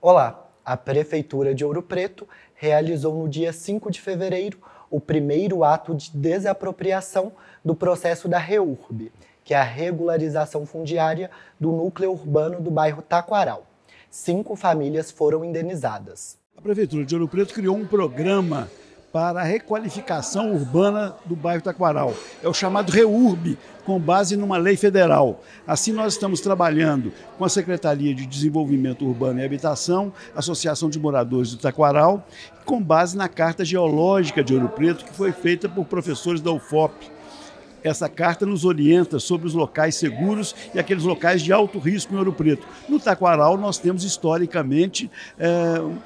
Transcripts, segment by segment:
Olá, a Prefeitura de Ouro Preto realizou no dia 5 de fevereiro o primeiro ato de desapropriação do processo da REURB, que é a regularização fundiária do núcleo urbano do bairro Taquaral. 5 famílias foram indenizadas. A Prefeitura de Ouro Preto criou um programa para a requalificação urbana do bairro Taquaral. É o chamado REURB, com base numa lei federal. Assim, nós estamos trabalhando com a Secretaria de Desenvolvimento Urbano e Habitação, Associação de Moradores do Taquaral, com base na Carta Geológica de Ouro Preto, que foi feita por professores da UFOP. Essa carta nos orienta sobre os locais seguros e aqueles locais de alto risco em Ouro Preto. No Taquaral, nós temos historicamente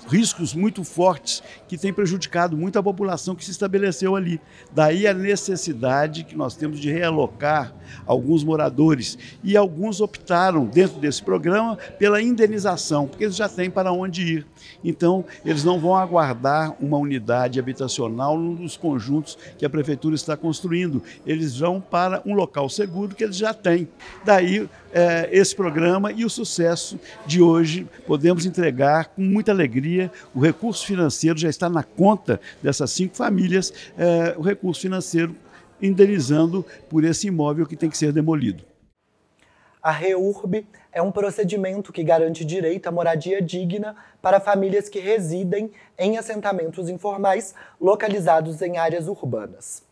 riscos muito fortes que têm prejudicado muito a população que se estabeleceu ali. Daí a necessidade que nós temos de realocar alguns moradores. E alguns optaram, dentro desse programa, pela indenização, porque eles já têm para onde ir. Então, eles não vão aguardar uma unidade habitacional num dos conjuntos que a Prefeitura está construindo. Eles vão para um local seguro que eles já têm. Daí, esse programa e o sucesso de hoje, podemos entregar com muita alegria. O recurso financeiro já está na conta dessas 5 famílias, o recurso financeiro indenizando por esse imóvel que tem que ser demolido. A REURB é um procedimento que garante direito à moradia digna para famílias que residem em assentamentos informais localizados em áreas urbanas.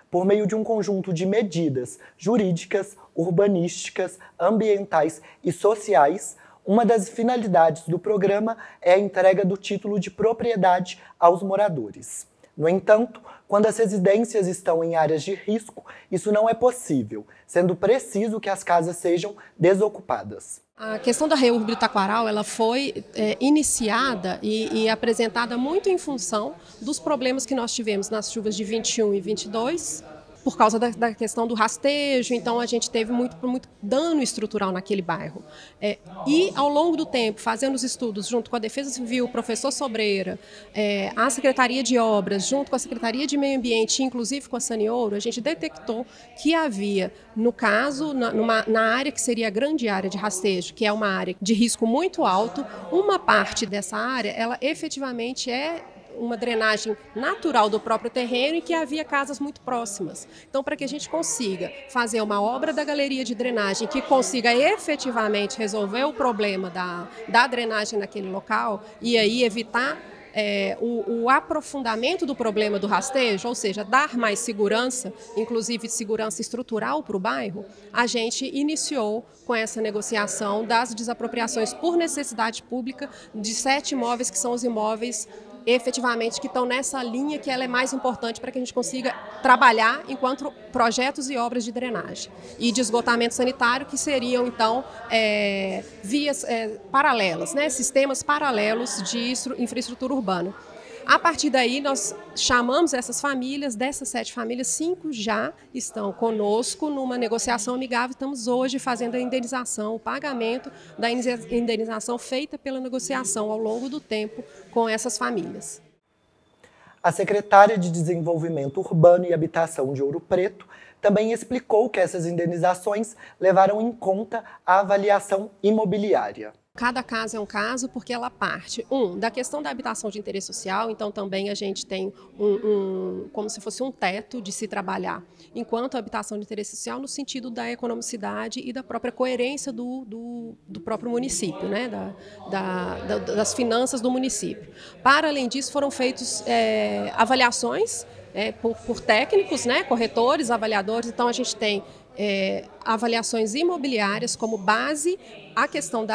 Por meio de um conjunto de medidas jurídicas, urbanísticas, ambientais e sociais, uma das finalidades do programa é a entrega do título de propriedade aos moradores. No entanto, quando as residências estão em áreas de risco, isso não é possível, sendo preciso que as casas sejam desocupadas. A questão da REURB do Taquaral, ela foi iniciada e apresentada muito em função dos problemas que nós tivemos nas chuvas de 21 e 22, por causa da questão do rastejo. Então a gente teve muito dano estrutural naquele bairro. E ao longo do tempo, fazendo os estudos junto com a Defesa Civil, o professor Sobreira, a Secretaria de Obras, junto com a Secretaria de Meio Ambiente, inclusive com a Saniouro, a gente detectou que havia, no caso, na área que seria a grande área de rastejo, que é uma área de risco muito alto, uma parte dessa área, ela efetivamente é uma drenagem natural do próprio terreno e que havia casas muito próximas. Então, para que a gente consiga fazer uma obra da galeria de drenagem que consiga efetivamente resolver o problema da drenagem naquele local e aí evitar o aprofundamento do problema do rastejo, ou seja, dar mais segurança, inclusive segurança estrutural para o bairro, a gente iniciou com essa negociação das desapropriações por necessidade pública de 7 imóveis que são os imóveis efetivamente que estão nessa linha que ela é mais importante para que a gente consiga trabalhar enquanto projetos e obras de drenagem e de esgotamento sanitário, que seriam então vias paralelas, né, sistemas paralelos de infraestrutura urbana. A partir daí, nós chamamos essas famílias, dessas 7 famílias, 5 já estão conosco numa negociação amigável. Estamos hoje fazendo a indenização, o pagamento da indenização feita pela negociação ao longo do tempo com essas famílias. A secretária de Desenvolvimento Urbano e Habitação de Ouro Preto também explicou que essas indenizações levaram em conta a avaliação imobiliária. Cada caso é um caso porque ela parte, da questão da habitação de interesse social, então também a gente tem como se fosse um teto de se trabalhar, enquanto a habitação de interesse social no sentido da economicidade e da própria coerência do próprio município, né? das finanças do município. Para além disso, foram feitas avaliações por técnicos, né? Corretores, avaliadores, então a gente tem avaliações imobiliárias como base a questão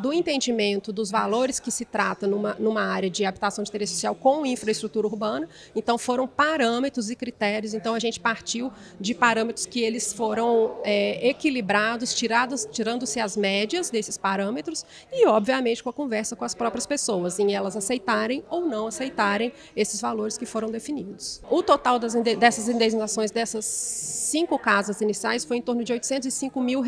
do entendimento dos valores que se trata numa área de habitação de interesse social com infraestrutura urbana. Então foram parâmetros e critérios, então a gente partiu de parâmetros que eles foram equilibrados, tirando-se as médias desses parâmetros e obviamente com a conversa com as próprias pessoas, em elas aceitarem ou não aceitarem esses valores que foram definidos. O total dessas indenizações dessas 5 casas iniciais foi em torno de R$805 mil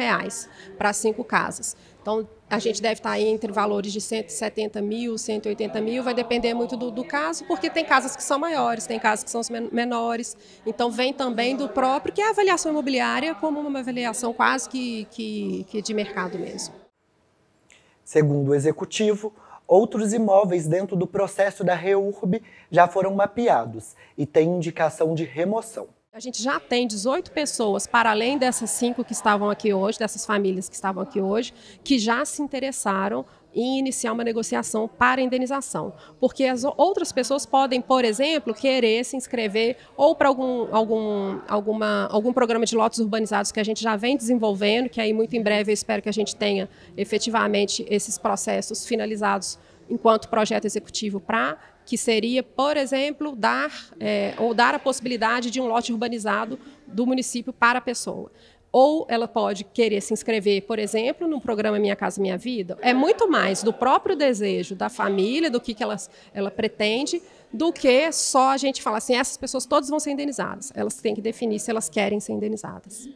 para 5 casas. Então, a gente deve estar aí entre valores de 170 mil, 180 mil, vai depender muito do caso, porque tem casas que são maiores, tem casas que são menores. Então, vem também do próprio, que é a avaliação imobiliária, como uma avaliação quase que de mercado mesmo. Segundo o executivo, Outros imóveis dentro do processo da REURB já foram mapeados e têm indicação de remoção. A gente já tem 18 pessoas, para além dessas 5 que estavam aqui hoje, dessas famílias que estavam aqui hoje, que já se interessaram em iniciar uma negociação para indenização. Porque as outras pessoas podem, por exemplo, querer se inscrever ou para algum programa de lotes urbanizados que a gente já vem desenvolvendo, que aí muito em breve eu espero que a gente tenha efetivamente esses processos finalizados enquanto projeto executivo que seria, por exemplo, dar a possibilidade de um lote urbanizado do município para a pessoa. Ou ela pode querer se inscrever, por exemplo, no programa Minha Casa Minha Vida. É muito mais do próprio desejo da família, do que ela pretende, do que só a gente falar assim, essas pessoas todas vão ser indenizadas. Elas têm que definir se elas querem ser indenizadas.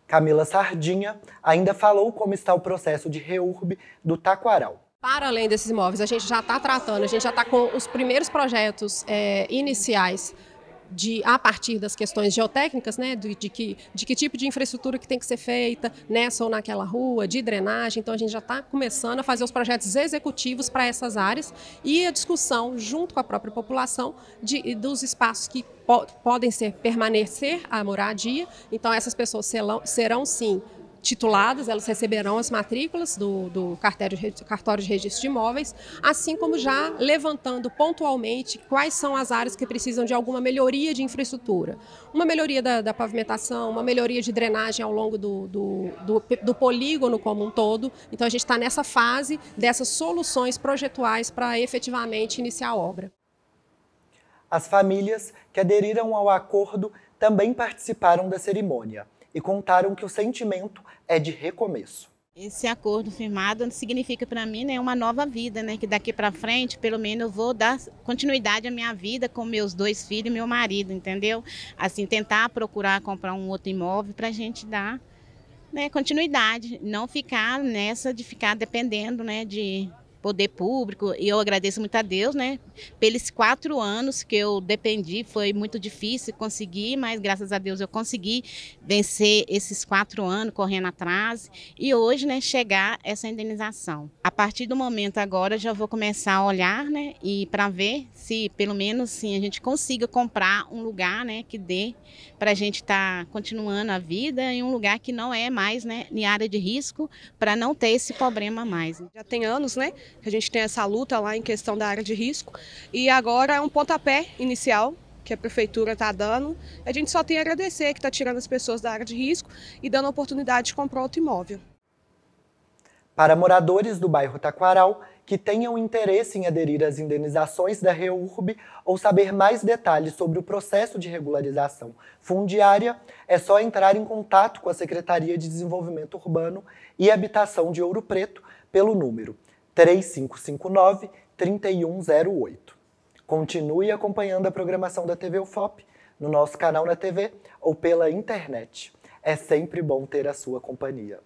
Camila Sardinha ainda falou como está o processo de REURB do Taquaral. Para além desses imóveis, a gente já está tratando, a gente já está com os primeiros projetos iniciais a partir das questões geotécnicas, né, de que tipo de infraestrutura que tem que ser feita nessa ou naquela rua, de drenagem. Então a gente já está começando a fazer os projetos executivos para essas áreas e a discussão junto com a própria população dos espaços que podem permanecer a moradia. Então essas pessoas serão sim tituladas, elas receberão as matrículas do cartório de registro de imóveis, assim como já levantando pontualmente quais são as áreas que precisam de alguma melhoria de infraestrutura. Uma melhoria da pavimentação, uma melhoria de drenagem ao longo do polígono como um todo. Então a gente está nessa fase dessas soluções projetuais para efetivamente iniciar a obra. As famílias que aderiram ao acordo também participaram da cerimônia e contaram que o sentimento é de recomeço. Esse acordo firmado significa para mim, né, uma nova vida, né, que daqui para frente, pelo menos, eu vou dar continuidade à minha vida com meus 2 filhos e meu marido, entendeu? Assim, tentar procurar comprar um outro imóvel para a gente dar, né, continuidade, não ficar nessa de ficar dependendo, né, de poder público. E eu agradeço muito a Deus, né, pelos 4 anos que eu dependi. Foi muito difícil conseguir, mas graças a Deus eu consegui vencer esses 4 anos correndo atrás e hoje, né, chegar essa indenização. A partir do momento agora já vou começar a olhar, né, e para ver se pelo menos sim a gente consiga comprar um lugar, né, que dê para a gente estar continuando a vida em um lugar que não é mais, né, em área de risco, para não ter esse problema mais. Já tem anos, né, que a gente tem essa luta lá em questão da área de risco e agora é um pontapé inicial que a prefeitura está dando. A gente só tem a agradecer que está tirando as pessoas da área de risco e dando a oportunidade de comprar outro imóvel. Para moradores do bairro Taquaral que tenham interesse em aderir às indenizações da REURB ou saber mais detalhes sobre o processo de regularização fundiária, é só entrar em contato com a Secretaria de Desenvolvimento Urbano e Habitação de Ouro Preto pelo número 3559-3108. Continue acompanhando a programação da TV UFOP no nosso canal na TV ou pela internet. É sempre bom ter a sua companhia.